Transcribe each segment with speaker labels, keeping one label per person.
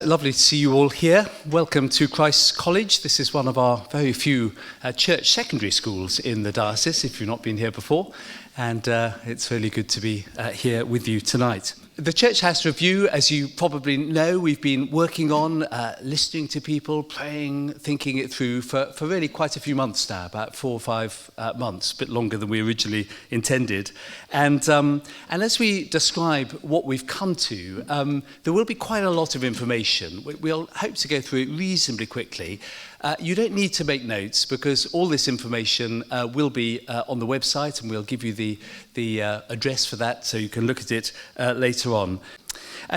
Speaker 1: Lovely to see you all here. Welcome to Christ's College. This is one of our very few church secondary schools in the diocese, if you've not been here before. And it's really good to be here with you tonight. The Church House Review, as you probably know, we've been working on, listening to people, praying, thinking it through for really quite a few months now, about 4 or 5 months, a bit longer than we originally intended. And as we describe what we've come to, there will be quite a lot of information. We'll hope to go through it reasonably quickly. You don't need to make notes because all this information will be on the website, and we'll give you the address for that so you can look at it later on.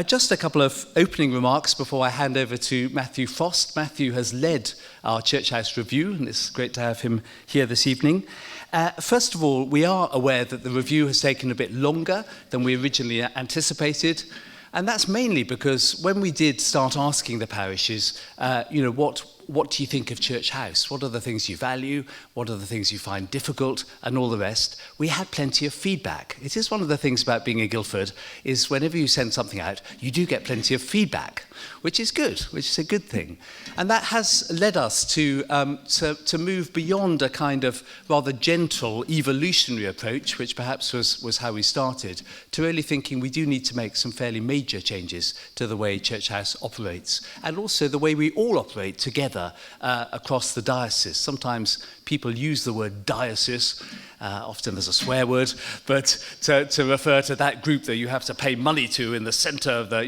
Speaker 1: Just a couple of opening remarks before I hand over to Matthew Frost. Matthew has led our Church House Review, and it's great to have him here this evening. First of all, we are aware that the review has taken a bit longer than we originally anticipated. And that's mainly because when we did start asking the parishes, what do you think of Church House? What are the things you value? What are the things you find difficult? And all the rest. We had plenty of feedback. It is one of the things about being in Guildford is whenever you send something out, you do get plenty of feedback, which is good, which is a good thing. And that has led us to move beyond a kind of rather gentle evolutionary approach, which perhaps was how we started, to really thinking we do need to make some fairly major changes to the way Church House operates, and also the way we all operate together across the diocese. Sometimes people use the word diocese, often as a swear word, but to refer to that group that you have to pay money to in the centre of the,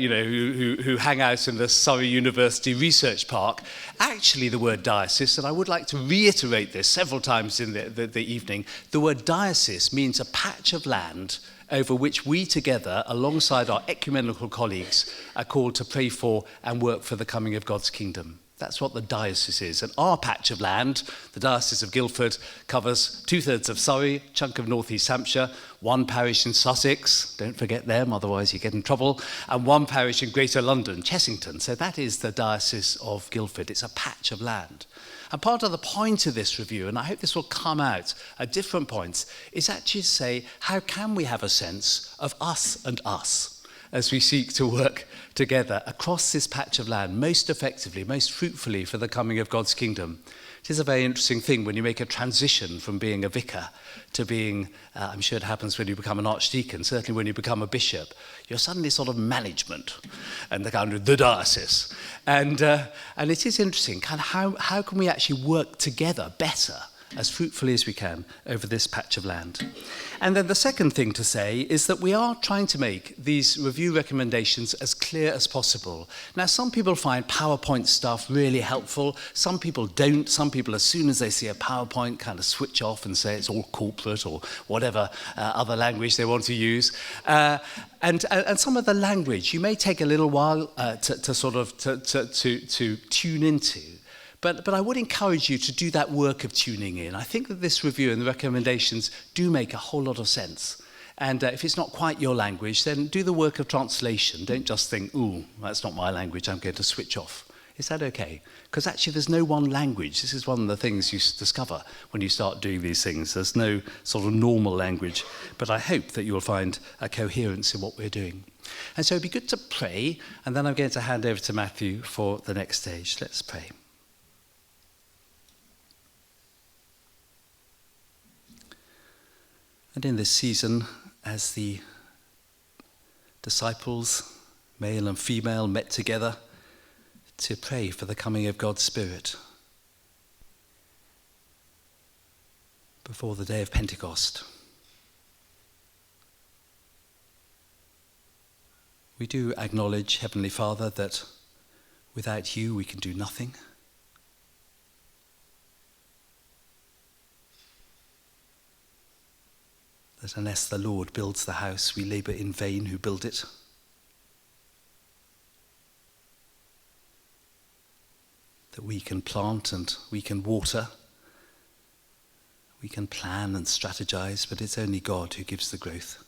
Speaker 1: who hang out in the Surrey University Research Park. Actually, the word diocese, and I would like to reiterate this several times in the evening, the word diocese means a patch of land over which we together, alongside our ecumenical colleagues, are called to pray for and work for the coming of God's kingdom. That's what the diocese is. And our patch of land, the Diocese of Guildford, covers 2/3 of Surrey, a chunk of North East Hampshire, 1 parish in Sussex, don't forget them, otherwise you get in trouble, and 1 parish in Greater London, Chessington. So that is the Diocese of Guildford. It's a patch of land. And part of the point of this review, and I hope this will come out at different points, is actually to say, how can we have a sense of us and us as we seek to work together across this patch of land most effectively, most fruitfully for the coming of God's kingdom. It is a very interesting thing when you make a transition from being a vicar to being, I'm sure it happens when you become an archdeacon, certainly when you become a bishop, you're suddenly sort of management and the kind of the diocese. And it is interesting, kind of how can we actually work together better, as fruitfully as we can, over this patch of land. And then the second thing to say is that we are trying to make these review recommendations as clear as possible. Now, some people find PowerPoint stuff really helpful. Some people don't. Some people, as soon as they see a PowerPoint, kind of switch off and say it's all corporate or whatever other language they want to use. And some of the language you may take a little while to tune into. But I would encourage you to do that work of tuning in. I think that this review and the recommendations do make a whole lot of sense. And if it's not quite your language, then do the work of translation. Don't just think, ooh, that's not my language, I'm going to switch off. Is that okay? Because actually there's no one language. This is one of the things you discover when you start doing these things. There's no sort of normal language. But I hope that you'll find a coherence in what we're doing. And so it'd be good to pray, and then I'm going to hand over to Matthew for the next stage. Let's pray. And in this season, as the disciples, male and female, met together to pray for the coming of God's Spirit before the day of Pentecost, we do acknowledge, Heavenly Father, that without you we can do nothing. That unless the Lord builds the house, we labour in vain who build it. That we can plant and we can water, we can plan and strategize, but it's only God who gives the growth.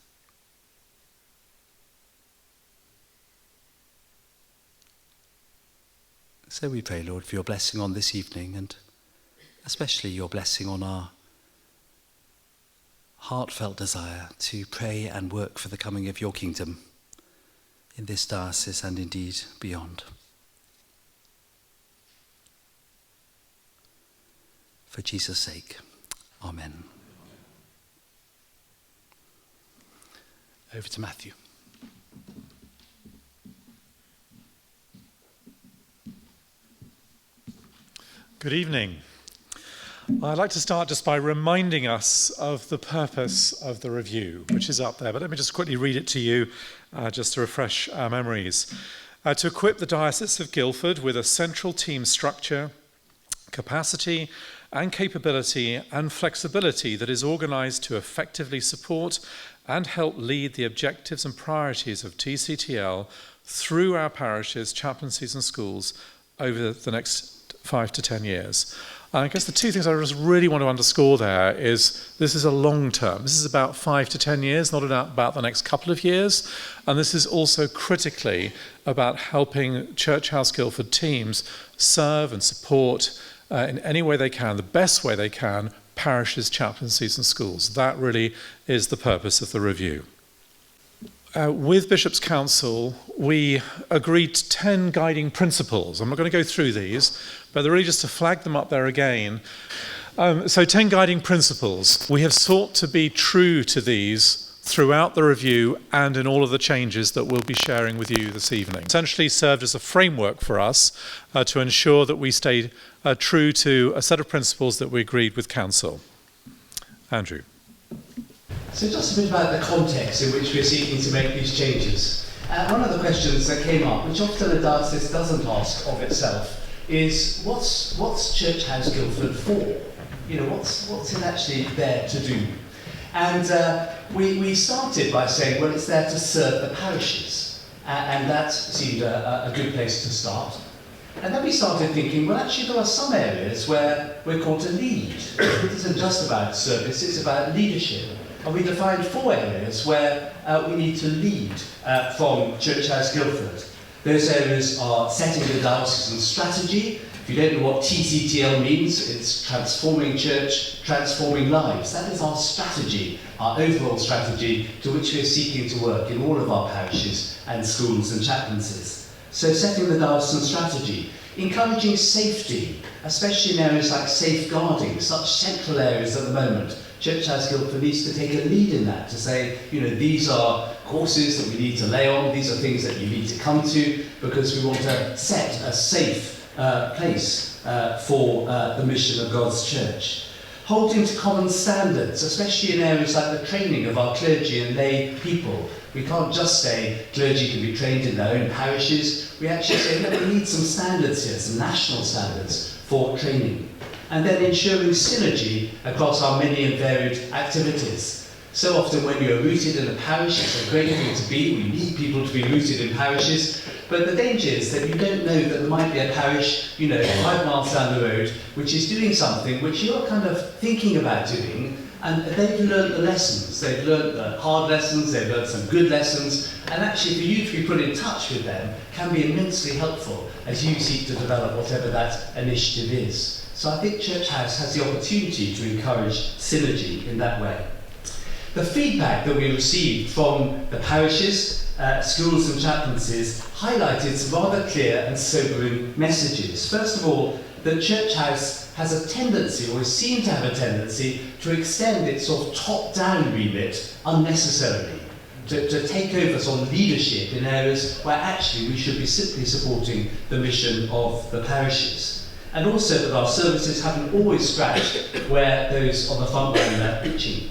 Speaker 1: So we pray, Lord, for your blessing on this evening, and especially your blessing on our heartfelt desire to pray and work for the coming of your kingdom in this diocese and indeed beyond. for Jesus' sake. Amen. Over to Matthew.
Speaker 2: Good evening. I'd like to start just by reminding us of the purpose of the review, which is up there, but let me just quickly read it to you just to refresh our memories. To equip the Diocese of Guildford with a central team structure, capacity and capability and flexibility that is organised to effectively support and help lead the objectives and priorities of TCTL through our parishes, chaplaincies and schools over the next 5 to 10 years. I guess the two things I just really want to underscore there is this is a long term. This is about 5 to 10 years, not about the next couple of years. And this is also critically about helping Church House Guildford teams serve and support in any way they can, the best way they can, parishes, chaplaincies and schools. That really is the purpose of the review. With Bishop's Council, we agreed 10 guiding principles. I'm not going to go through these, but they're really just to flag them up there again. So 10 guiding principles. We have sought to be true to these throughout the review and in all of the changes that we'll be sharing with you this evening. Essentially served as a framework for us to ensure that we stay true to a set of principles that we agreed with Council. Andrew.
Speaker 1: So just a bit about the context in which we're seeking to make these changes. One of the questions that came up, which often a diocese doesn't ask of itself, is what's Church House Guildford for? You know, what's it actually there to do? And we started by saying, well, it's there to serve the parishes. And that seemed a good place to start. And then we started thinking, well, actually there are some areas where we're called to lead. It isn't just about service, it's about leadership. And we defined 4 areas where we need to lead from Church House Guildford. Those areas are setting the diocesan strategy. If you don't know what TCTL means, it's transforming church, transforming lives. That is our strategy, our overall strategy to which we're seeking to work in all of our parishes and schools and chaplaincies. So setting the diocesan strategy, encouraging safety, especially in areas like safeguarding, such central areas at the moment. Church House Guildford needs to take a lead in that, to say, you know, these are courses that we need to lay on, these are things that you need to come to, because we want to set a safe place for the mission of God's church. Holding to common standards, especially in areas like the training of our clergy and lay people. We can't just say clergy can be trained in their own parishes. We actually say that we need some standards here, some national standards for training. And then ensuring synergy across our many and varied activities. So often when you're rooted in a parish, it's a great thing to be. We need people to be rooted in parishes. But the danger is that you don't know that there might be a parish, 5 miles down the road, which is doing something which you're kind of thinking about doing, and they've learned the lessons. They've learned the hard lessons, they've learned some good lessons, and actually for you to be put in touch with them can be immensely helpful as you seek to develop whatever that initiative is. So I think Church House has the opportunity to encourage synergy in that way. The feedback that we received from the parishes, schools and chaplaincies highlighted some rather clear and sobering messages. First of all, that Church House has a tendency, or is seen to have a tendency, to extend its sort of top-down remit unnecessarily, to take over some leadership in areas where actually we should be simply supporting the mission of the parishes. And also that our services haven't always scratched where those on the front line are itching.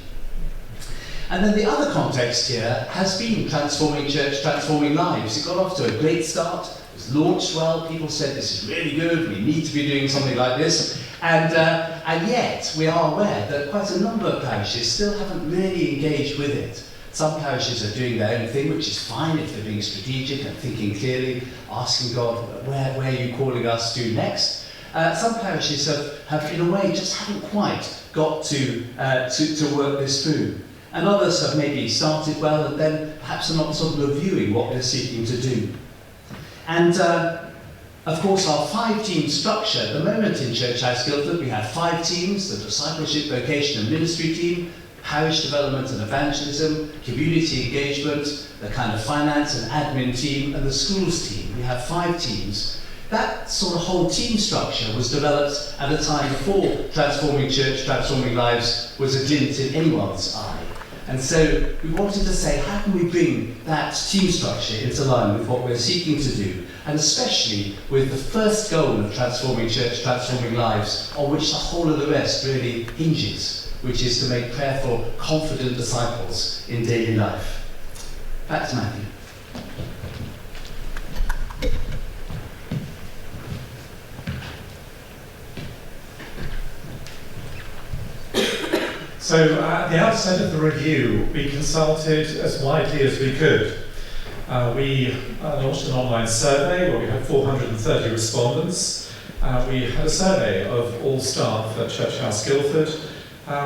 Speaker 1: And then the other context here has been transforming church, transforming lives. It got off to a great start. It was launched well. People said this is really good. We need to be doing something like this. And yet we are aware that quite a number of parishes still haven't really engaged with it. Some parishes are doing their own thing, which is fine if they're being strategic and thinking clearly, asking God, where are you calling us to next? Some parishes have in a way just haven't quite got to work this through. And others have maybe started well and then perhaps are not sort of reviewing what they're seeking to do. And of course our 5-team structure, at the moment in Church House Guildford we have 5 teams, the discipleship, vocation and ministry team, parish development and evangelism, community engagement, the kind of finance and admin team and the schools team. We have 5 teams that sort of whole team structure was developed at a time before Transforming Church, Transforming Lives was a glint in anyone's eye. And so we wanted to say, how can we bring that team structure into line with what we're seeking to do, and especially with the first goal of Transforming Church, Transforming Lives, on which the whole of the rest really hinges, which is to make prayerful, confident disciples in daily life. Back to Matthew.
Speaker 2: So at the outset of the review, we consulted as widely as we could. We launched an online survey where we had 430 respondents. We had a survey of all staff at Church House Guildford.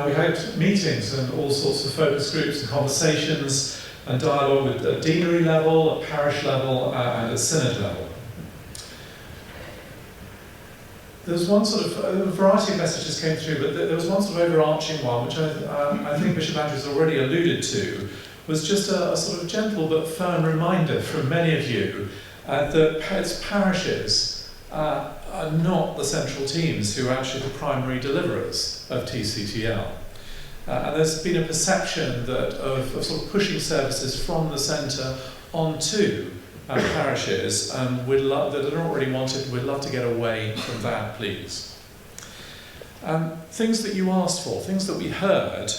Speaker 2: We had meetings and all sorts of focus groups and conversations and dialogue with at deanery level, at parish level, and at synod level. There was one sort of, a variety of messages came through, but there was one sort of overarching one, which I think Bishop Andrews already alluded to, was just a sort of gentle but firm reminder from many of you that its parishes are not the central teams who are actually the primary deliverers of TCTL. And there's been a perception that of sort of pushing services from the centre onto parishes, and that are not really wanted. We'd love to get away from that, please. Things that you asked for, things that we heard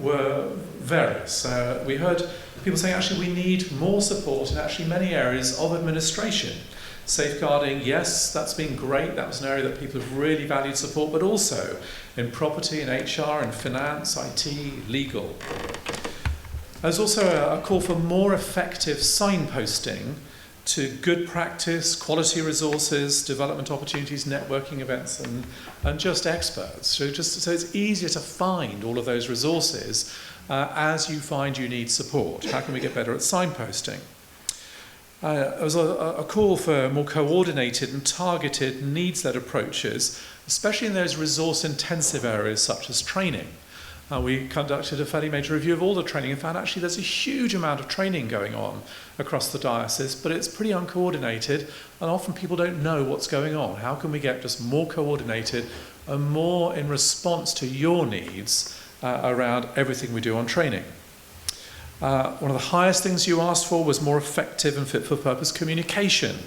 Speaker 2: were various. We heard people saying actually we need more support in actually many areas of administration. Safeguarding, yes, that's been great. That was an area that people have really valued support, but also in property, in HR, in finance, IT, legal. There's also a call for more effective signposting to good practice, quality resources, development opportunities, networking events, and just experts. So it's easier to find all of those resources as you find you need support. How can we get better at signposting? There was a call for more coordinated and targeted needs-led approaches, especially in those resource-intensive areas such as training. We conducted a fairly major review of all the training and found actually there's a huge amount of training going on across the diocese, but it's pretty uncoordinated, and often people don't know what's going on. How can we get just more coordinated and more in response to your needs around everything we do on training? One of the highest things you asked for was more effective and fit-for-purpose communication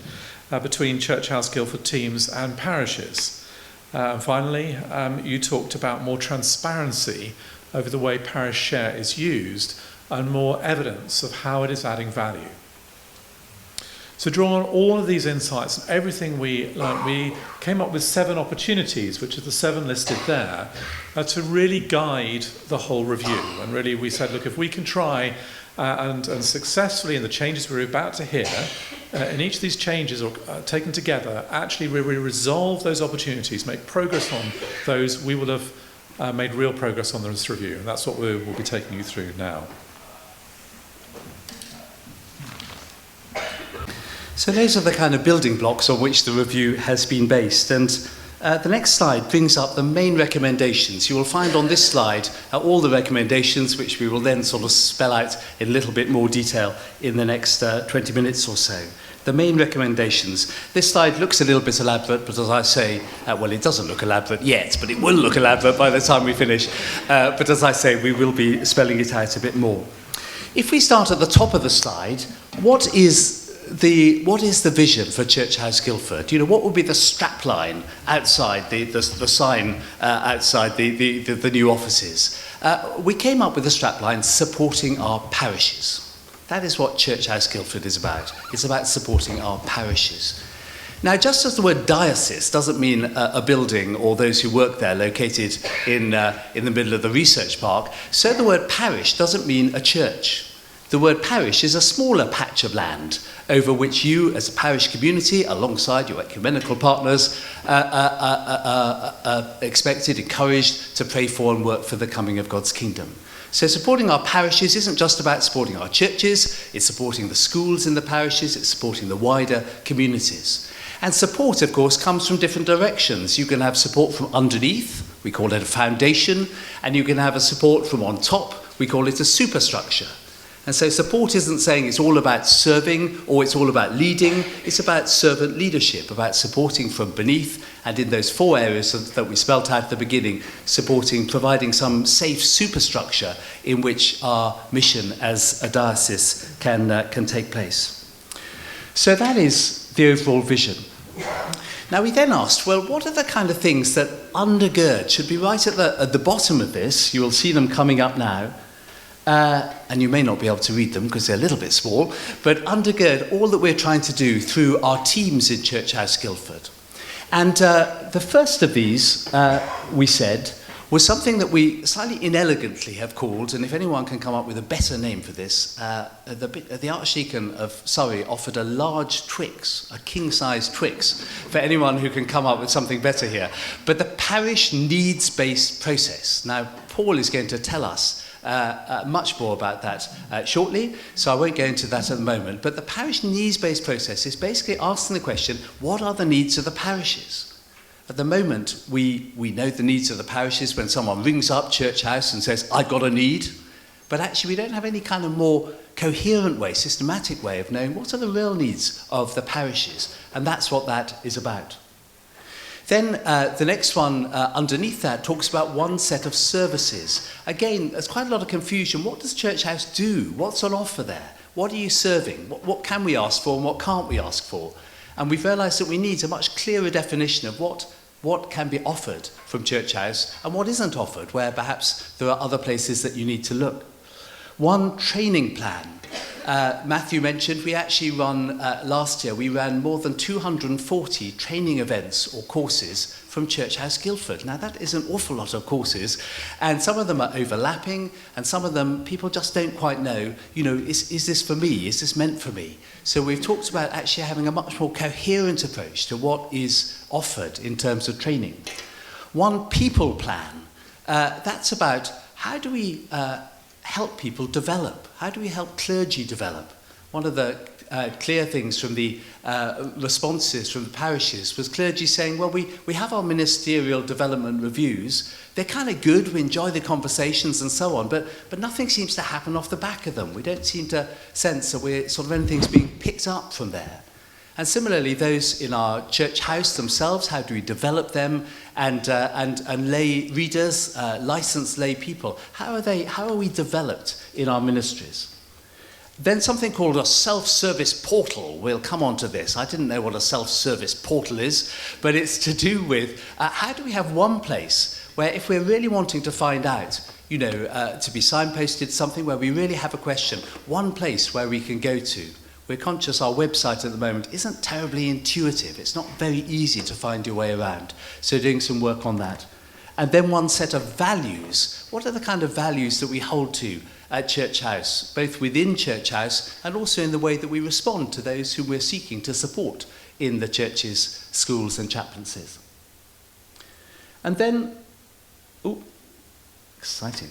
Speaker 2: between Church House Guildford teams and parishes. And finally, you talked about more transparency over the way parish share is used and more evidence of how it is adding value. So drawing on all of these insights and everything we learned, we came up with 7 opportunities, which are the 7 listed there, to really guide the whole review. And really we said, look, if we can try and successfully in the changes we're about to hear, in each of these changes taken together, actually we resolve those opportunities, make progress on those, we will have made real progress on this review. And that's what we'll be taking you through now.
Speaker 1: So those are the kind of building blocks on which the review has been based. And the next slide brings up the main recommendations. You will find on this slide all the recommendations, which we will then sort of spell out in a little bit more detail in the next 20 minutes or so. The main recommendations. This slide looks a little bit elaborate, but as I say, well, it doesn't look elaborate yet, but it will look elaborate by the time we finish. But as I say, we will be spelling it out a bit more. If we start at the top of the slide, what is the vision for Church House Guildford? You know, what would be the strapline outside the sign outside the new offices? We came up with the strapline, supporting our parishes. That is what Church House Guildford is about. It's about supporting our parishes. Now, just as the word diocese doesn't mean a building or those who work there located in the middle of the research park, so the word parish doesn't mean a church. The word parish is a smaller patch of land over which you, as a parish community, alongside your ecumenical partners, are expected, encouraged to pray for and work for the coming of God's kingdom. So supporting our parishes isn't just about supporting our churches, it's supporting the schools in the parishes, it's supporting the wider communities. And support, of course, comes from different directions. You can have support from underneath, we call it a foundation, and you can have a support from on top, we call it a superstructure. And so support isn't saying it's all about serving or it's all about leading. It's about servant leadership, about supporting from beneath, and in those 4 areas that we spelt out at the beginning, supporting, providing some safe superstructure in which our mission as a diocese can take place. So that is the overall vision. Now we then asked, well, what are the kind of things that undergird, should be right at the bottom of this, you will see them coming up now, and you may not be able to read them because they're a little bit small, but undergird all that we're trying to do through our teams in Church House Guildford. And the first of these, we said, was something that we slightly inelegantly have called, and if anyone can come up with a better name for this, the Archdeacon of Surrey offered a large Twix, a king-sized Twix, for anyone who can come up with something better here. But the parish needs-based process. Now, Paul is going to tell us much more about that shortly, so I won't go into that at the moment. But the parish needs-based process is basically asking the question, what are the needs of the parishes? At the moment, we know the needs of the parishes when someone rings up Church House and says, I've got a need. But actually, we don't have any kind of more coherent way, systematic way of knowing what are the real needs of the parishes. And that's what that is about. Then the next one underneath that talks about one set of services. Again, there's quite a lot of confusion. What does Church House do? What's on offer there? What are you serving? What can we ask for and what can't we ask for? And we've realised that we need a much clearer definition of what can be offered from Church House and what isn't offered, where perhaps there are other places that you need to look. One training plan. Matthew mentioned we actually last year, we ran more than 240 training events or courses from Church House Guildford. Now that is an awful lot of courses, and some of them are overlapping, and some of them people just don't quite know, is this for me? Is this meant for me? So we've talked about actually having a much more coherent approach to what is offered in terms of training. One people plan. That's about how do we help people develop? How do we help clergy develop? One of the clear things from the responses from the parishes was clergy saying, well, we have our ministerial development reviews. They're kind of good, we enjoy the conversations and so on, but nothing seems to happen off the back of them. We don't seem to sense that anything's being picked up from there. And similarly, those in our church house themselves, how do we develop them? And lay readers, licensed lay people, how are we developed in our ministries? Then something called a self-service portal. We'll come on to this. I didn't know what a self-service portal is, but it's to do with how do we have one place where if we're really wanting to find out, to be signposted something where we really have a question, one place where we can go to. We're conscious our website at the moment isn't terribly intuitive. It's not very easy to find your way around. So doing some work on that. And then one set of values. What are the kind of values that we hold to at Church House, both within Church House and also in the way that we respond to those who we're seeking to support in the churches, schools and chaplaincies. And then, exciting.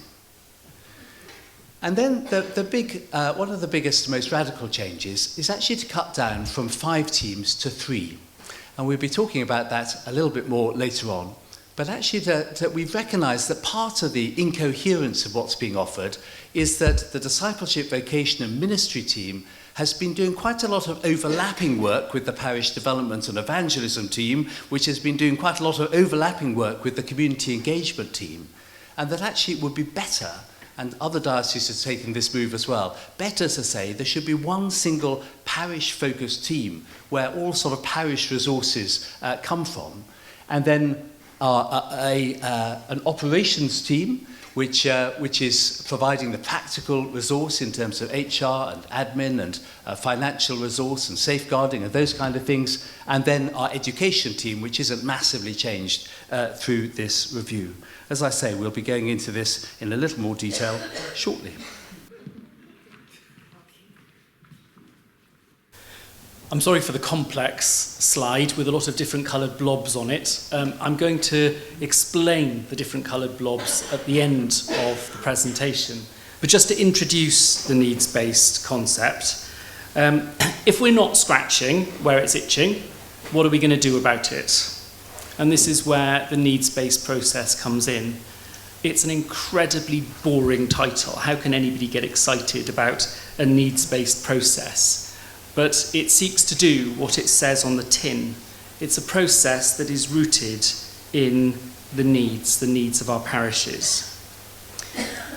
Speaker 1: And then the big, one of the biggest, most radical changes is actually to cut down from 5 teams to 3. And we'll be talking about that a little bit more later on. But actually that we've recognised that part of the incoherence of what's being offered is that the discipleship, vocation and ministry team has been doing quite a lot of overlapping work with the parish development and evangelism team, which has been doing quite a lot of overlapping work with the community engagement team. And that actually it would be better, and other dioceses have taken this move as well, better to say there should be one single parish-focused team where all sort of parish resources come from, and then an operations team which is providing the practical resource in terms of HR and admin and financial resource and safeguarding and those kind of things, and then our education team, which isn't massively changed through this review. As I say, we'll be going into this in a little more detail shortly.
Speaker 3: I'm sorry for the complex slide with a lot of different coloured blobs on it. I'm going to explain the different coloured blobs at the end of the presentation. But just to introduce the needs-based concept, if we're not scratching where it's itching, what are we going to do about it? And this is where the needs-based process comes in. it's an incredibly boring title. How can anybody get excited about a needs-based process? But it seeks to do what it says on the tin. It's a process that is rooted in the needs of our parishes.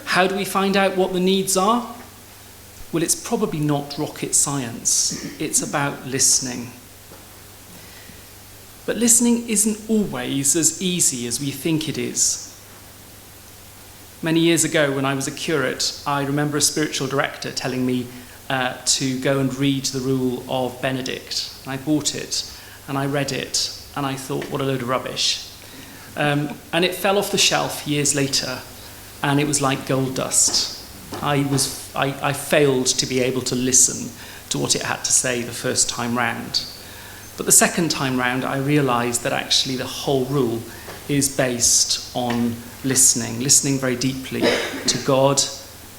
Speaker 3: How do we find out what the needs are? Well, it's probably not rocket science. It's about listening. But listening isn't always as easy as we think it is. Many years ago, when I was a curate, I remember a spiritual director telling me to go and read the Rule of Benedict. And I bought it, and I read it, and I thought, what a load of rubbish. And it fell off the shelf years later, and it was like gold dust. I failed to be able to listen to what it had to say the first time round. But the second time round, I realised that actually the whole rule is based on listening very deeply to God,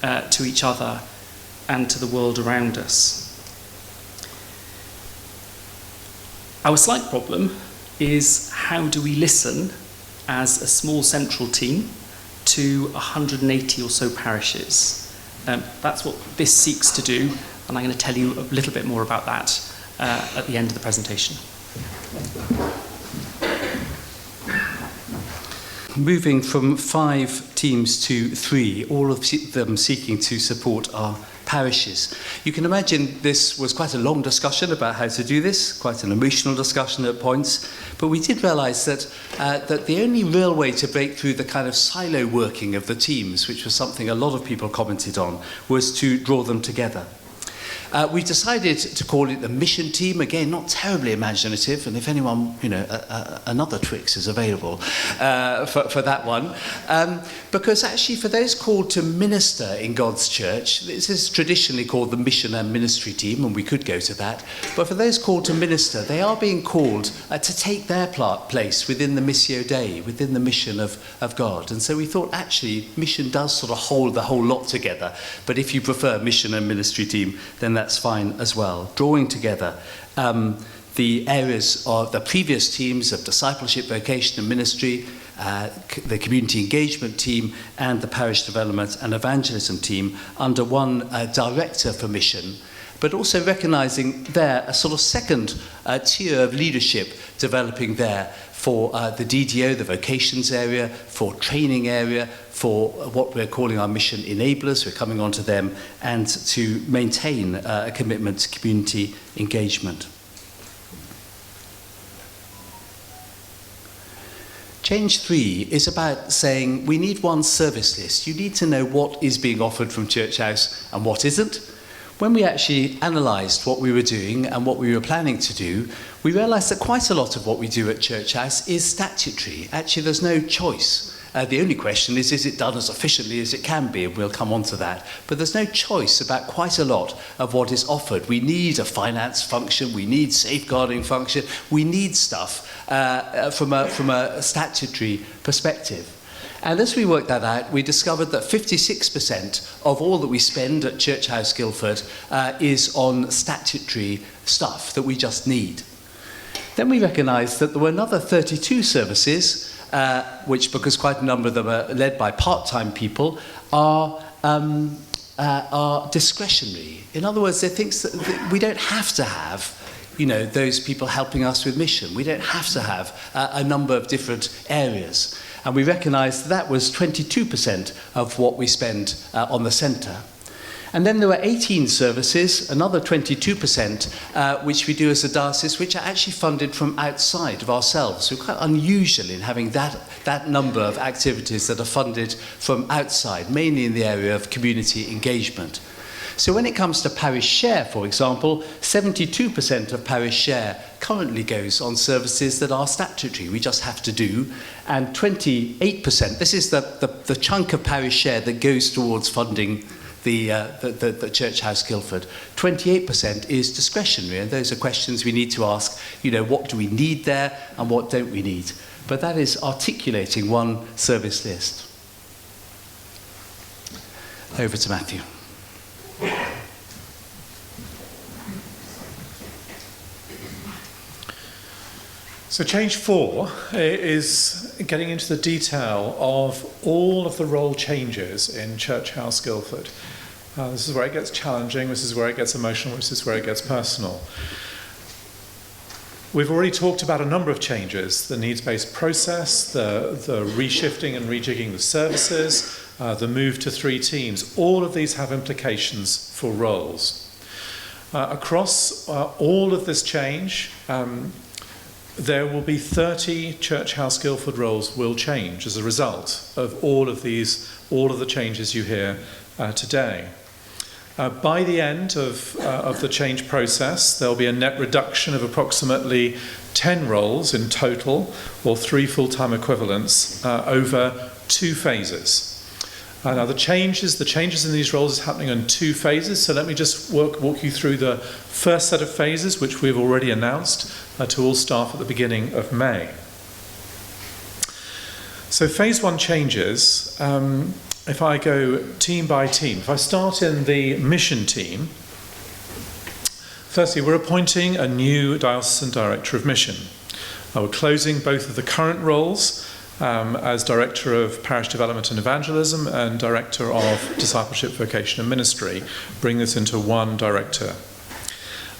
Speaker 3: to each other, and to the world around us. Our slight problem is, how do we listen as a small central team to 180 or so parishes? That's what this seeks to do, and I'm going to tell you a little bit more about that at the end of the presentation.
Speaker 1: Moving from 5 teams to 3, all of them seeking to support our parishes. You can imagine this was quite a long discussion about how to do this, quite an emotional discussion at points, but we did realise that the only real way to break through the kind of silo working of the teams, which was something a lot of people commented on, was to draw them together. We decided to call it the mission team. Again, not terribly imaginative, and if anyone, another Twix is available for that one. Because actually, for those called to minister in God's church, this is traditionally called the mission and ministry team, and we could go to that. But for those called to minister, they are being called to take their place within the Missio Dei, within the mission of God. And so we thought, actually, mission does sort of hold the whole lot together. But if you prefer mission and ministry team, then that's fine as well. Drawing together the areas of the previous teams of discipleship, vocation and ministry, the community engagement team and the parish development and evangelism team under one director for mission, but also recognising there a sort of second tier of leadership developing there for the DDO, the vocations area, for training area, for what we're calling our mission enablers, we're coming on to them, and to maintain a commitment to community engagement. Change 3 is about saying we need one service list. You need to know what is being offered from Church House and what isn't. When we actually analysed what we were doing and what we were planning to do, we realised that quite a lot of what we do at Church House is statutory. Actually, there's no choice. The only question is it done as efficiently as it can be? And we'll come on to that. But there's no choice about quite a lot of what is offered. We need a finance function. We need safeguarding function. We need stuff from a statutory perspective. And as we worked that out, we discovered that 56% of all that we spend at Church House Guildford is on statutory stuff that we just need. Then we recognised that there were another 32 services, which, because quite a number of them are led by part-time people, are discretionary. In other words, they're things that we don't have to have, those people helping us with mission. We don't have to have a number of different areas. And we recognised that was 22% of what we spend on the centre. And then there were 18 services, another 22%, which we do as a diocese, which are actually funded from outside of ourselves. We're quite unusual in having that number of activities that are funded from outside, mainly in the area of community engagement. So when it comes to parish share, for example, 72% of parish share currently goes on services that are statutory, we just have to do, and 28%, this is the chunk of parish share that goes towards funding the Church House Guildford. 28% is discretionary, and those are questions we need to ask, what do we need there and what don't we need? But that is articulating one service list. Over to Matthew.
Speaker 2: So change 4 is getting into the detail of all of the role changes in Church House Guildford. This is where it gets challenging, this is where it gets emotional, this is where it gets personal. We've already talked about a number of changes: the needs-based process, the reshifting and rejigging the services, the move to 3 teams. All of these have implications for roles. Across all of this change, there will be 30 Church House Guildford roles will change as a result of all of the changes you hear today. By the end of the change process, there'll be a net reduction of approximately 10 roles in total, or 3 full-time equivalents, over 2 phases. Now the changes in these roles is happening in 2 phases, so let me just walk you through the first set of phases, which we've already announced to all staff at the beginning of May. So phase 1 changes. If I go team by team, if I start in the mission team, firstly, we're appointing a new diocesan director of mission. We're closing both of the current roles as Director of Parish Development and Evangelism and Director of Discipleship, Vocation and Ministry, bring this into one director.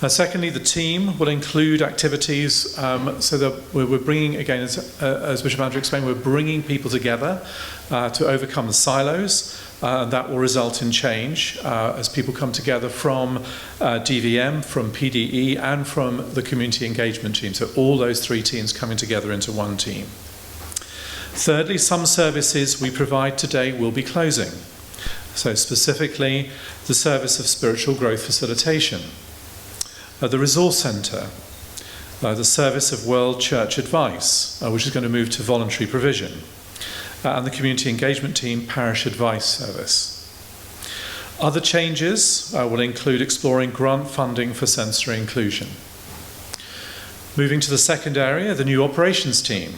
Speaker 2: Secondly, the team will include activities so that we're bringing, again, as Bishop Andrew explained, we're bringing people together to overcome the silos. That will result in change as people come together from DVM, from PDE, and from the community engagement team. So all those 3 teams coming together into one team. Thirdly, some services we provide today will be closing. So specifically, the service of spiritual growth facilitation, the resource centre, the service of World Church Advice, which is going to move to voluntary provision, and the community engagement team Parish Advice Service. Other changes will include exploring grant funding for sensory inclusion. Moving to the second area, the new operations team.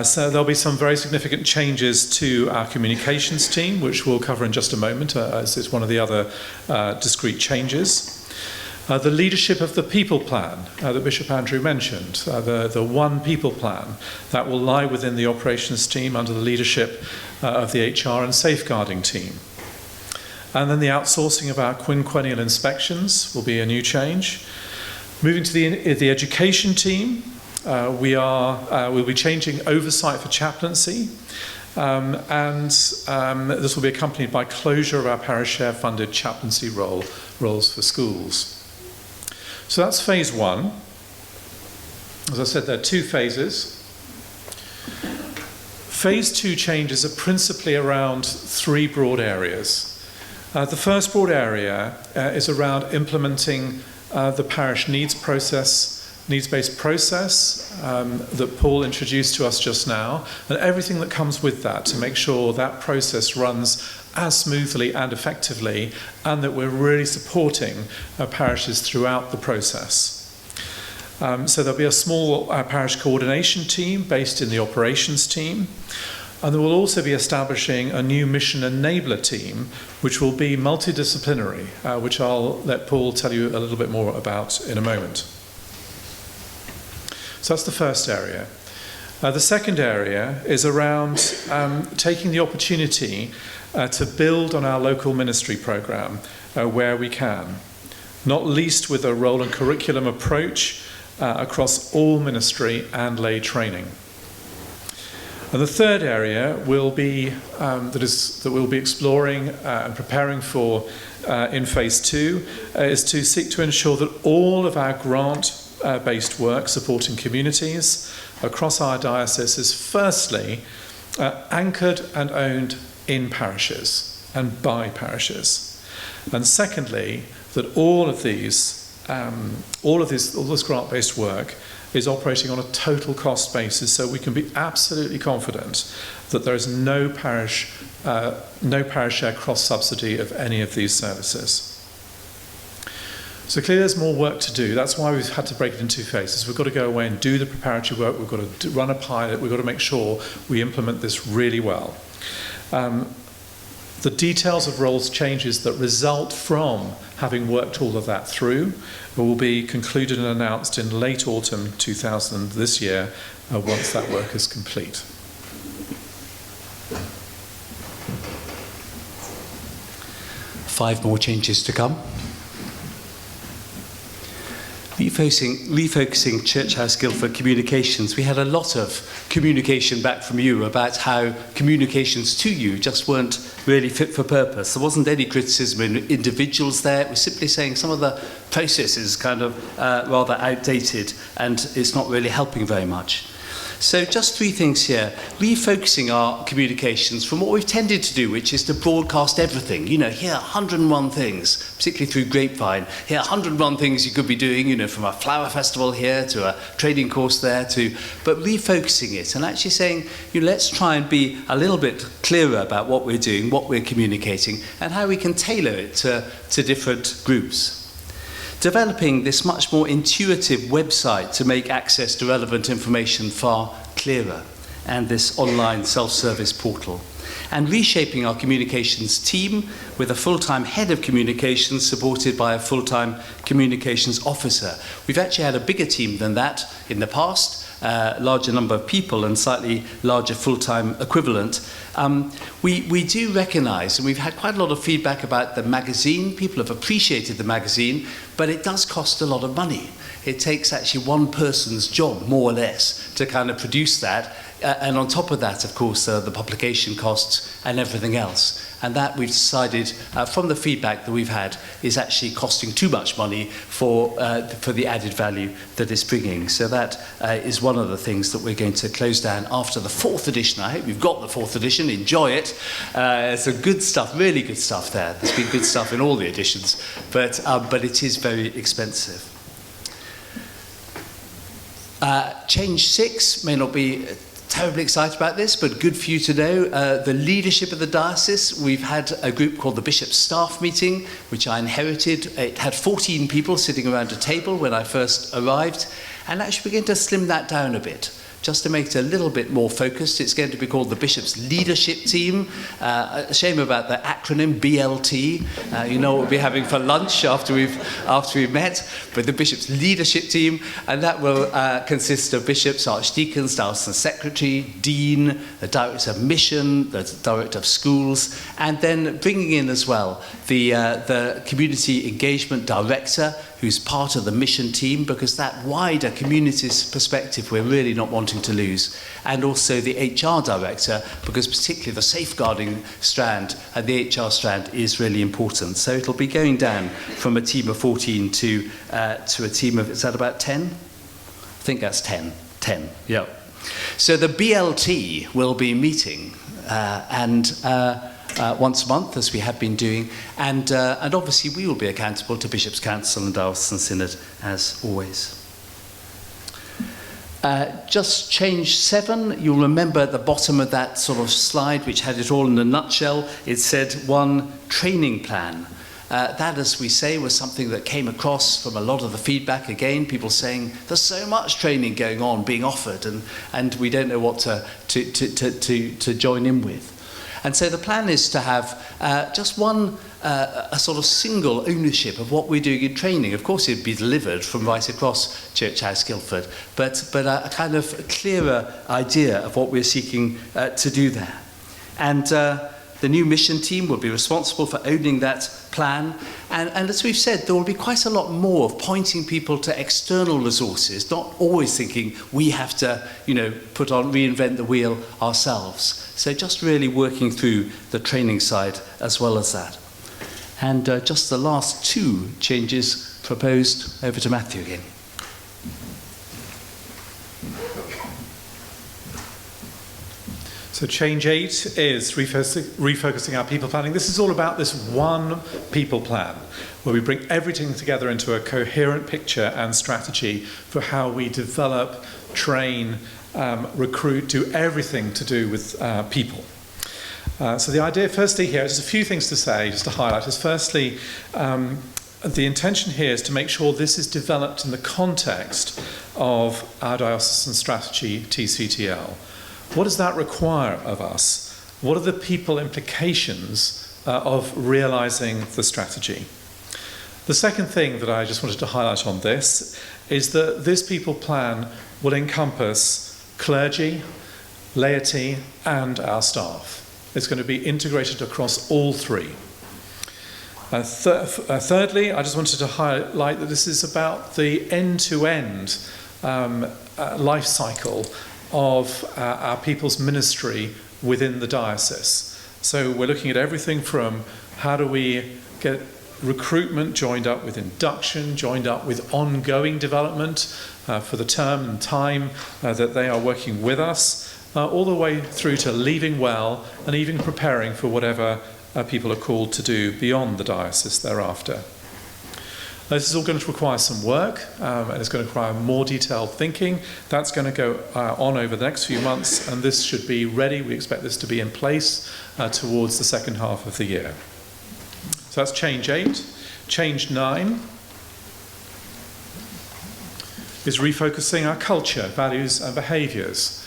Speaker 2: So there'll be some very significant changes to our communications team, which we'll cover in just a moment, as it's one of the other discrete changes. The leadership of the people plan that Bishop Andrew mentioned, the one people plan, that will lie within the operations team under the leadership of the HR and safeguarding team. And then the outsourcing of our quinquennial inspections will be a new change. Moving to the education team, we'll be changing oversight for chaplaincy, and this will be accompanied by closure of our parish share funded chaplaincy roles for schools. So that's phase 1. As I said, there are 2 phases. Phase 2 changes are principally around 3 broad areas. The first broad area is around implementing the parish needs-based process that Paul introduced to us just now, and everything that comes with that to make sure that process runs as smoothly and effectively, and that we're really supporting parishes throughout the process. So there'll be a small parish coordination team based in the operations team, and there will also be establishing a new mission enabler team, which will be multidisciplinary, which I'll let Paul tell you a little bit more about in a moment. So that's the first area. The second area is around taking the opportunity to build on our local ministry programme where we can, not least with a role and curriculum approach across all ministry and lay training. And the third area will be that we'll be exploring and preparing for in phase 2 is to seek to ensure that all of our grant-based work supporting communities across our diocese is firstly anchored and owned in parishes and by parishes, and secondly that all this grant-based work is operating on a total cost basis, so we can be absolutely confident that there is no parish share cross-subsidy of any of these services. So clearly there's more work to do. That's why we've had to break it into 2 phases. We've got to go away and do the preparatory work. We've got to run a pilot. We've got to make sure we implement this really well. The details of roles changes that result from having worked all of that through will be concluded and announced in late autumn 2000 this year, once that work is complete.
Speaker 1: Five more changes to come. Refocusing Church House Guildford communications. We had a lot of communication back from you about how communications to you just weren't really fit for purpose. There wasn't any criticism in individuals there. It was simply saying some of the processes kind of rather outdated and it's not really helping very much. So just three things here. Refocusing our communications from what we've tended to do, which is to broadcast everything. You know, here are 101 things, particularly through Grapevine. Here are 101 things you could be doing, you know, from a flower festival here to a training course there to, but refocusing it and actually saying, you know, let's try and be a little bit clearer about what we're doing, what we're communicating, and how we can tailor it to different groups. Developing this much more intuitive website to make access to relevant information far clearer, and this online self-service portal. And reshaping our communications team with a full-time head of communications supported by a full-time communications officer. We've actually had a bigger team than that in the past, larger number of people and slightly larger full-time equivalent. We do recognise, and we've had quite a lot of feedback about the magazine. People have appreciated the magazine, but it does cost a lot of money. It takes actually one person's job, more or less, to kind of produce that. And on top of that, of course, the publication costs and everything else. And that we've decided, from the feedback that we've had, is actually costing too much money for the added value that it's bringing. So that is one of the things that we're going to close down after the 4th edition. I hope you've got the 4th edition, enjoy it. Some good stuff, really good stuff there. There's been good stuff in all the editions, but it is very expensive. Change 6 may not be terribly excited about this, but good for you to know. The leadership of the diocese, we've had a group called the Bishop's Staff Meeting, which I inherited. It had 14 people sitting around a table when I first arrived, and actually we're going to slim that down a bit, just to make it a little bit more focused. It's going to be called the Bishop's Leadership Team. A shame about the acronym BLT. You know what we'll be having for lunch after we've met, but the Bishop's Leadership Team, and that will consist of bishops, archdeacons, diocesan secretary, dean, the director of mission, the director of schools, and then bringing in as well the community engagement director, who's part of the mission team, because that wider community's perspective we're really not wanting to lose, and also the HR director, because particularly the safeguarding strand and the HR strand is really important. So it'll be going down from a team of 14 to a team of, is that about 10? I think that's 10, yeah. So the BLT will be meeting once a month, as we have been doing, and obviously we will be accountable to Bishop's Council and Diocesan Synod, as always. Just change 7, you'll remember at the bottom of that sort of slide, which had it all in a nutshell, it said one training plan. That, as we say, was something that came across from a lot of the feedback. Again, people saying there's so much training going on, being offered, and we don't know what to join in with. And so the plan is to have just one a sort of single ownership of what we're doing in training. Of course, it'd be delivered from right across Church House Guildford, but a kind of clearer idea of what we're seeking to do there. And the new mission team will be responsible for owning that plan. And as we've said, there will be quite a lot more of pointing people to external resources, not always thinking we have to, reinvent the wheel ourselves. So just really working through the training side as well as that. And just the last 2 changes proposed. Over to Matthew again.
Speaker 2: So change 8 is refocusing our people planning. This is all about this one people plan, where we bring everything together into a coherent picture and strategy for how we develop, train, recruit, do everything to do with people. So the idea, firstly, here, just a few things to say, just to highlight, is firstly, the intention here is to make sure this is developed in the context of our diocesan strategy, TCTL. What does that require of us? What are the people implications of realising the strategy. The second thing that I just wanted to highlight on this is that this people plan will encompass clergy, laity, and our staff. It's going to be integrated across all three. Thirdly, I just wanted to highlight that this is about the end-to-end life cycle of our people's ministry within the diocese. So we're looking at everything from how do we get recruitment joined up with induction, joined up with ongoing development for the term and time that they are working with us, all the way through to leaving well and even preparing for whatever people are called to do beyond the diocese thereafter. This is all going to require some work, and it's going to require more detailed thinking. That's going to go on over the next few months, and this should be ready. We expect this to be in place towards the second half of the year. So that's change 8. Change 9 is refocusing our culture, values and behaviours.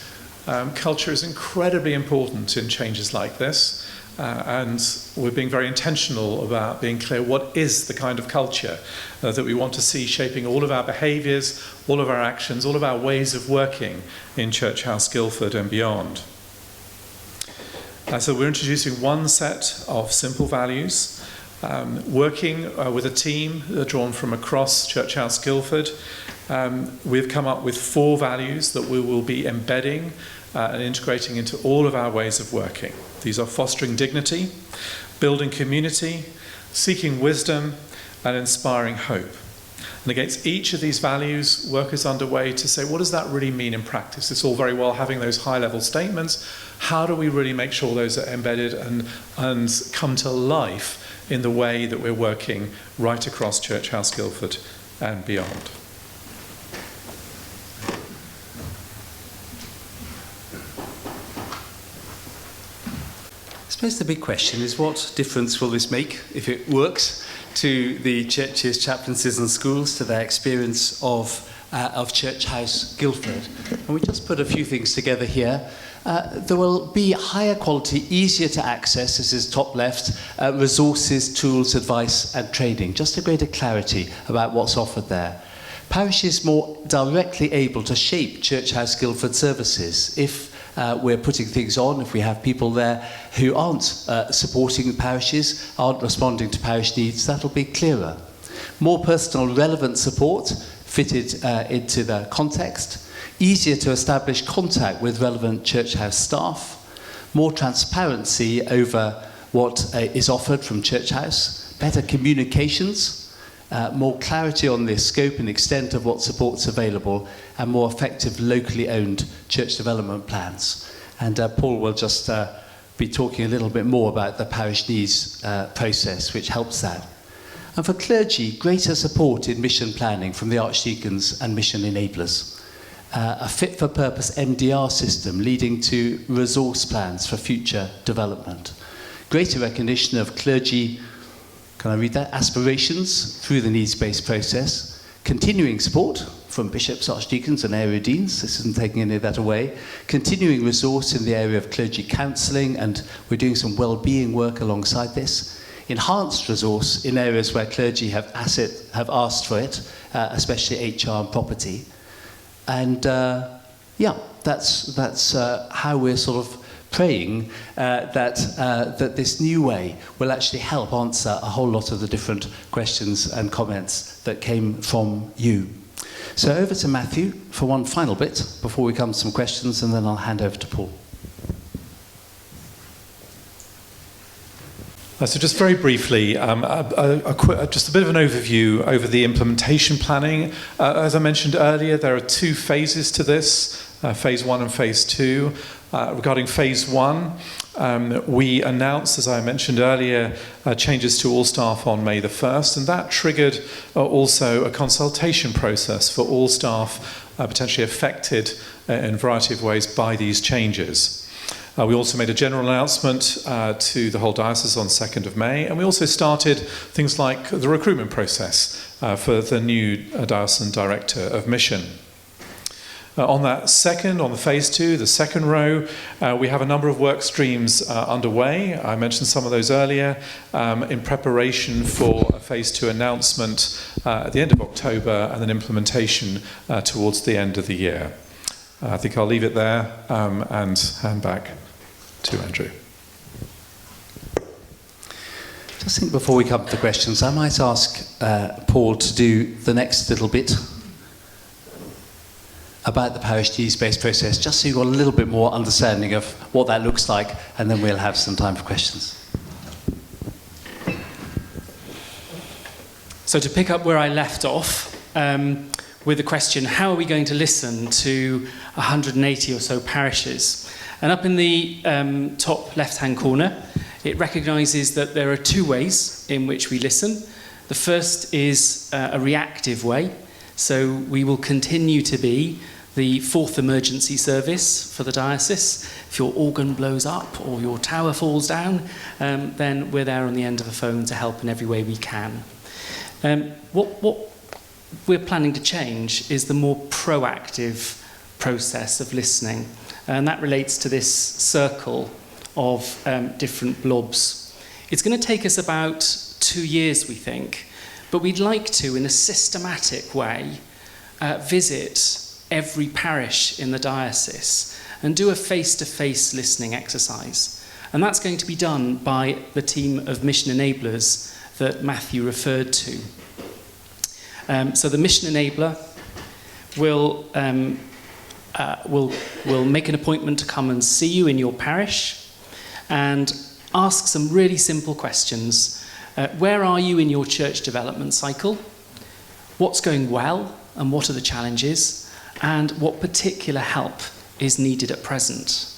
Speaker 2: Culture is incredibly important in changes like this, and we're being very intentional about being clear what is the kind of culture that we want to see shaping all of our behaviours, all of our actions, all of our ways of working in Church House Guildford and beyond. So we're introducing one set of simple values, working with a team drawn from across Church House Guildford. We've come up with 4 values that we will be embedding and integrating into all of our ways of working. These are fostering dignity, building community, seeking wisdom, and inspiring hope. And against each of these values, work is underway to say, what does that really mean in practice? It's all very well having those high-level statements. How do we really make sure those are embedded and come to life in the way that we're working right across Church House Guildford and beyond?
Speaker 1: I suppose the big question is, what difference will this make, if it works, to the churches, chaplaincies and schools, to their experience of Church House Guildford? And we just put a few things together here. There will be higher quality, easier to access, this is top left, resources, tools, advice and training. Just a greater clarity about what's offered there. Parish is more directly able to shape Church House Guildford services. If we're putting things on, if we have people there who aren't supporting the parishes, aren't responding to parish needs, that'll be clearer. More personal, relevant support fitted into the context. Easier to establish contact with relevant Church House staff. More transparency over what is offered from Church House. Better communications. More clarity on the scope and extent of what support's available, and more effective locally owned church development plans. And Paul will just be talking a little bit more about the parish needs process, which helps that. And for clergy, greater support in mission planning from the archdeacons and mission enablers. A fit-for-purpose MDR system leading to resource plans for future development. Greater recognition of clergy, can I read that? Aspirations through the needs-based process. Continuing support from bishops, archdeacons and area deans. This isn't taking any of that away. Continuing resource in the area of clergy counselling, and we're doing some well-being work alongside this. Enhanced resource in areas where clergy have asked for it, especially HR and property. And that's how we're sort of praying that this new way will actually help answer a whole lot of the different questions and comments that came from you. So over to Matthew for one final bit before we come to some questions, and then I'll hand over to Paul.
Speaker 2: So just very briefly, just a bit of an overview over the implementation planning. As I mentioned earlier, there are 2 phases to this, phase 1 and phase 2. Regarding phase 1, we announced, as I mentioned earlier, changes to all staff on May the 1st, and that triggered also a consultation process for all staff potentially affected in a variety of ways by these changes. We also made a general announcement to the whole diocese on 2nd of May, and we also started things like the recruitment process for the new diocesan director of mission. On the phase 2, the second row, we have a number of work streams underway. I mentioned some of those earlier in preparation for a phase 2 announcement at the end of October and then implementation towards the end of the year. I think I'll leave it there and hand back to Andrew.
Speaker 1: Just think before we come to the questions, I might ask Paul to do the next little bit about the Parish Disease-Based process, just so you've got a little bit more understanding of what that looks like, and then we'll have some time for questions.
Speaker 3: So to pick up where I left off, with the question, how are we going to listen to 180 or so parishes? And up in the top left-hand corner, it recognises that there are two ways in which we listen. The first is a reactive way. So we will continue to be the fourth emergency service for the diocese. If your organ blows up or your tower falls down, then we're there on the end of the phone to help in every way we can. What we're planning to change is the more proactive process of listening. And that relates to this circle of different blobs. It's going to take us about 2 years, we think, but we'd like to, in a systematic way, visit every parish in the diocese and do a face-to-face listening exercise. And that's going to be done by the team of mission enablers that Matthew referred to. So the mission enabler will make an appointment to come and see you in your parish and ask some really simple questions. Where are you in your church development cycle? What's going well and what are the challenges? And what particular help is needed at present?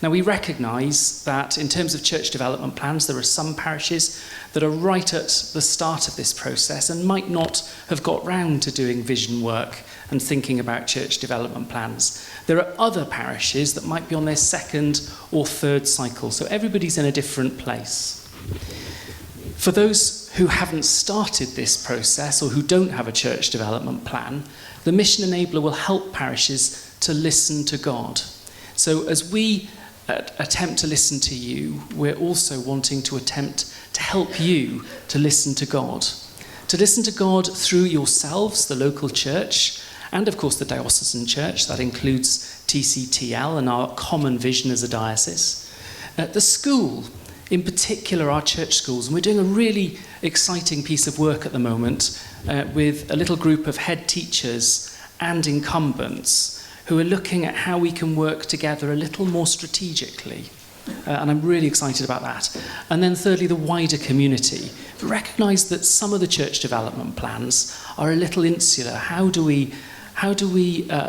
Speaker 3: Now, we recognise that in terms of church development plans, there are some parishes that are right at the start of this process and might not have got round to doing vision work and thinking about church development plans. There are other parishes that might be on their second or third cycle, so everybody's in a different place. For those who haven't started this process or who don't have a church development plan, the mission enabler will help parishes to listen to God. So as we attempt to listen to you, we're also wanting to attempt to help you to listen to God. To listen to God through yourselves, the local church, and of course the diocesan church. That includes TCTL and our common vision as a diocese. The school, in particular our church schools, and we're doing a really exciting piece of work at the moment with a little group of head teachers and incumbents who are looking at how we can work together a little more strategically. And I'm really excited about that. And then thirdly, the wider community. We recognise that some of the church development plans are a little insular. How do we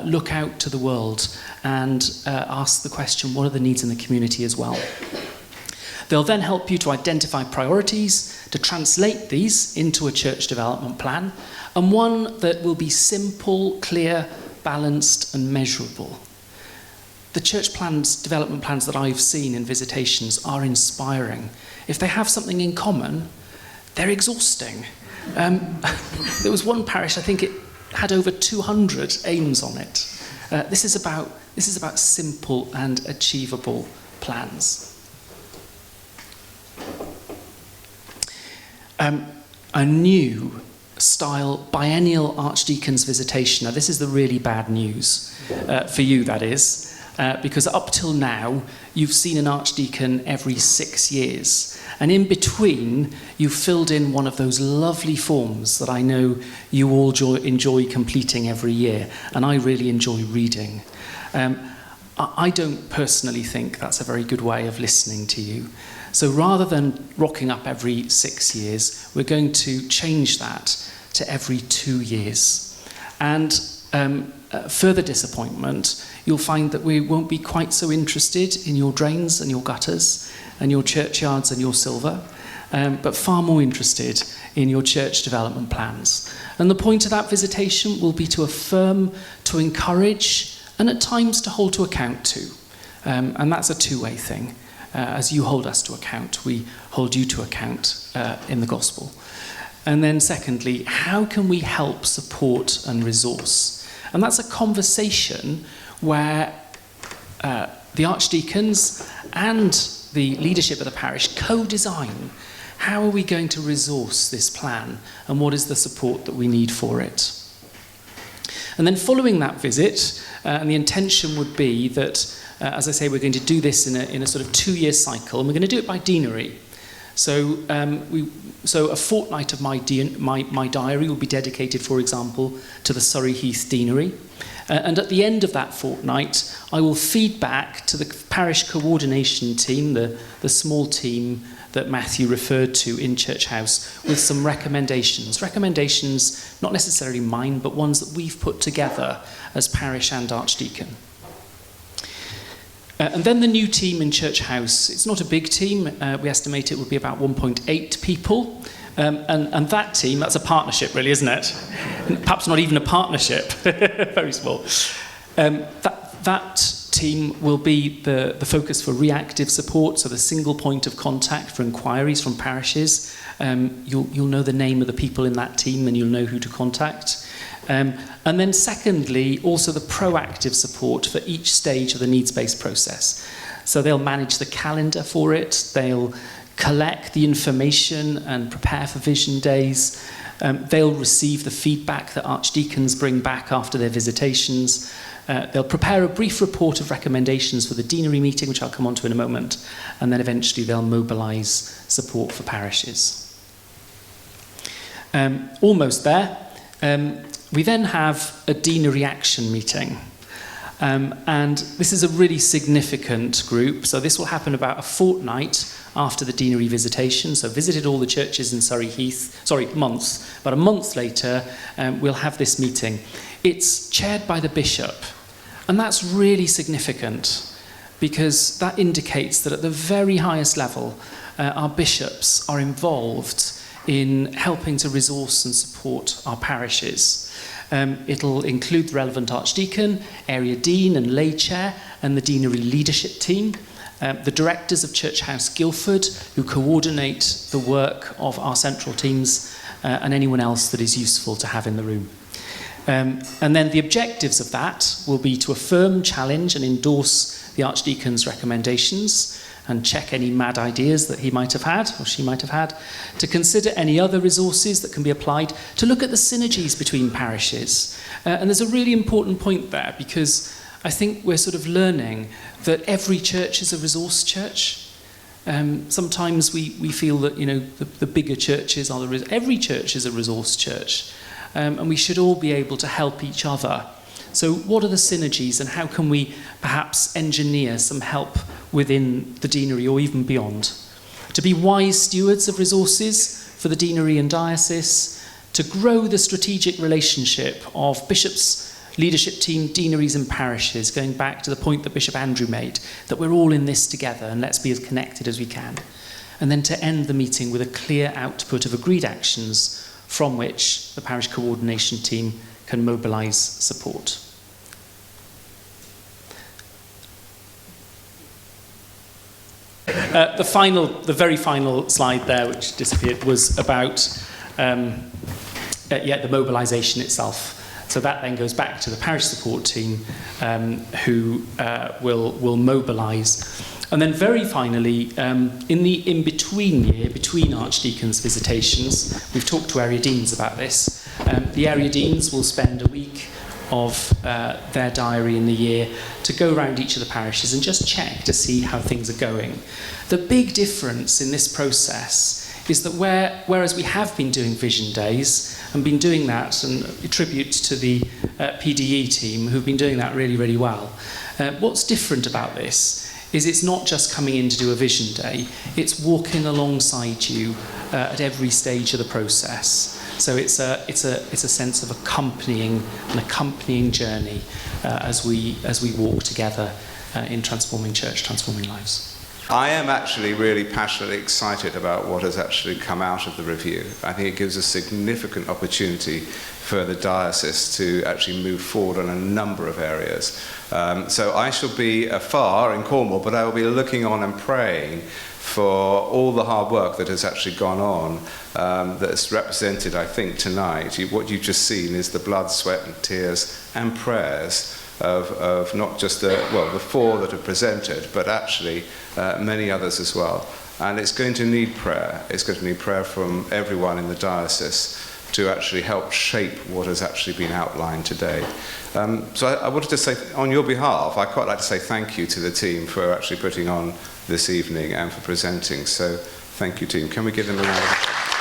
Speaker 3: look out to the world and ask the question, what are the needs in the community as well? They'll then help you to identify priorities, to translate these into a church development plan, and one that will be simple, clear, balanced and measurable. The church plans, development plans that I've seen in visitations are inspiring. If they have something in common, they're exhausting. There was one parish, I think it had over 200 aims on it. This is about simple and achievable plans. A new style biennial archdeacon's visitation. Now, this is the really bad news for you, that is, because up till now, you've seen an archdeacon every 6 years. And in between, you've filled in one of those lovely forms that I know you all enjoy completing every year, and I really enjoy reading. I don't personally think that's a very good way of listening to you. So rather than rocking up every 6 years, we're going to change that to every 2 years. And further disappointment, you'll find that we won't be quite so interested in your drains and your gutters and your churchyards and your silver, but far more interested in your church development plans. And the point of that visitation will be to affirm, to encourage, and at times to hold to account to. And that's a two-way thing. As you hold us to account, we hold you to account in the gospel. And then secondly, how can we help, support and resource? And that's a conversation where the archdeacons and the leadership of the parish co-design how are we going to resource this plan and what is the support that we need for it. And then following that visit, and the intention would be that, as I say, we're going to do this in a sort of 2-year cycle, and we're going to do it by deanery. So, so a fortnight of my diary will be dedicated, for example, to the Surrey Heath Deanery. And at the end of that fortnight, I will feed back to the parish coordination team, the small team that Matthew referred to in Church House, with some recommendations. Recommendations, not necessarily mine, but ones that we've put together as parish and archdeacon. And then the new team in Church House. It's not a big team. We estimate it would be about 1.8 people. And that team, that's a partnership, really, isn't it? Perhaps not even a partnership. Very small. That team will be the focus for reactive support, so the single point of contact for inquiries from parishes. You'll know the name of the people in that team and you'll know who to contact. And then secondly, also the proactive support for each stage of the needs-based process. So they'll manage the calendar for it, they'll collect the information and prepare for vision days. They'll receive the feedback that archdeacons bring back after their visitations. They'll prepare a brief report of recommendations for the deanery meeting, which I'll come on to in a moment, and then eventually they'll mobilise support for parishes. Almost there. We then have a deanery action meeting. And this is a really significant group. So this will happen about a fortnight after the deanery visitation. So visited all the churches in Surrey Heath, months. About a month later, we'll have this meeting. It's chaired by the bishop. And that's really significant because that indicates that at the very highest level, our bishops are involved in helping to resource and support our parishes. It'll include the relevant archdeacon, area dean and lay chair, and the deanery leadership team, the directors of Church House Guildford, who coordinate the work of our central teams, and anyone else that is useful to have in the room. And then the objectives of that will be to affirm, challenge, and endorse the archdeacon's recommendations, and check any mad ideas that he might have had, or she might have had, to consider any other resources that can be applied, to look at the synergies between parishes. And there's a really important point there, because I think we're sort of learning that every church is a resource church. Sometimes we feel that, you know, the bigger churches are every church is a resource church. And we should all be able to help each other. So what are the synergies and how can we perhaps engineer some help within the deanery or even beyond? To be wise stewards of resources for the deanery and diocese, to grow the strategic relationship of bishops, leadership team, deaneries and parishes, going back to the point that Bishop Andrew made, that we're all in this together and let's be as connected as we can. And then to end the meeting with a clear output of agreed actions from which the parish coordination team can mobilise support. The very final slide there, which disappeared, was about the mobilisation itself. So that then goes back to the parish support team, who will mobilise. And then very finally, in the in-between year, between archdeacons' visitations, we've talked to area deans about this. The area deans will spend a week of their diary in the year to go around each of the parishes and just check to see how things are going. The big difference in this process is that whereas we have been doing vision days and been doing that, and a tribute to the PDE team who've been doing that really, really well, what's different about this is it's not just coming in to do a vision day, it's walking alongside you at every stage of the process. So it's a sense of accompanying journey as we walk together in transforming church, transforming lives.
Speaker 4: I am actually really passionately excited about what has actually come out of the review. I think it gives a significant opportunity for the diocese to actually move forward on a number of areas. So I shall be afar in Cornwall, but I will be looking on and praying for all the hard work that has actually gone on, that's represented, I think, tonight. What you've just seen is the blood, sweat and tears and prayers of not just the 4 that have presented, but actually many others as well. And it's going to need prayer. It's going to need prayer from everyone in the diocese to actually help shape what has actually been outlined today. So I wanted to say, on your behalf, I'd quite like to say thank you to the team for actually putting on this evening and for presenting. So thank you, team. Can we give them a round of applause?